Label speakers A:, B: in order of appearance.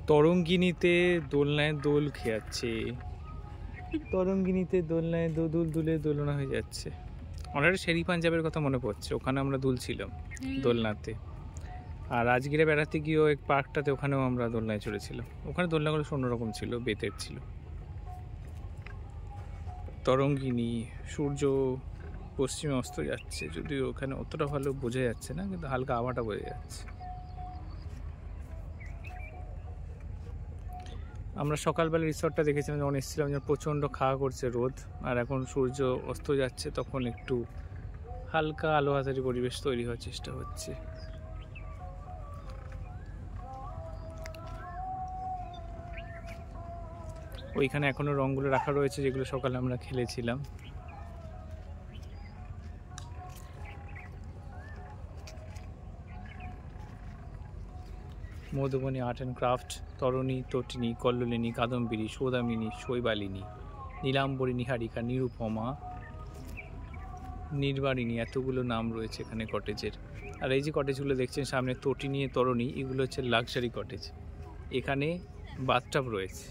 A: তরঙ্গিনীতে দোলনায় দোল খেয়াচ্ছে, তরঙ্গিনীতে দোলনায় দোদুল দুলে দোলনা হয়ে যাচ্ছে। অনেক শেরি পাঞ্জাবের কথা মনে পড়ছে, ওখানে আমরা দুলছিলাম দোলনাতে। আর রাজগিরে বেড়াতে গিয়েও এক পার্কটাতে, ওখানেও আমরা দোলনায় চড়েছিলাম। ওখানে দোলনাগুলো অন্যরকম ছিল, বেতের ছিল। তরঙ্গিনী, সূর্য পশ্চিমে অস্ত যাচ্ছে, যদিও ওখানে অতটা ভালো বোঝা যাচ্ছে না, কিন্তু হালকা আভাটা বোঝা যাচ্ছে। আমরা সকালবেলা রিসর্টটা দেখেছিলাম, যখন এসেছিলাম যখন প্রচণ্ড খাওয়া করছে রোদ, আর এখন সূর্য অস্ত যাচ্ছে, তখন একটু হালকা আলো হাতারি পরিবেশ তৈরি হওয়ার চেষ্টা হচ্ছে। ওইখানে এখনো রঙগুলো রাখা রয়েছে, যেগুলো সকালে আমরা খেলেছিলাম। মধুবনী আর্ট অ্যান্ড ক্রাফট, তরণী, তটিনী, কল্লোলিনী, কাদম্বিনী, সৌদামিনী, শৈবালিনী, নীলাম্বরী, নিহারিকা, নিরুপমা, নির্বাণিনী, এতগুলো নাম রয়েছে এখানে কটেজের। আর এই যে কটেজগুলো দেখছেন সামনে, তটিনী, তরণী, এগুলো হচ্ছে লাক্সারি কটেজ। এখানে বাথটাব রয়েছে।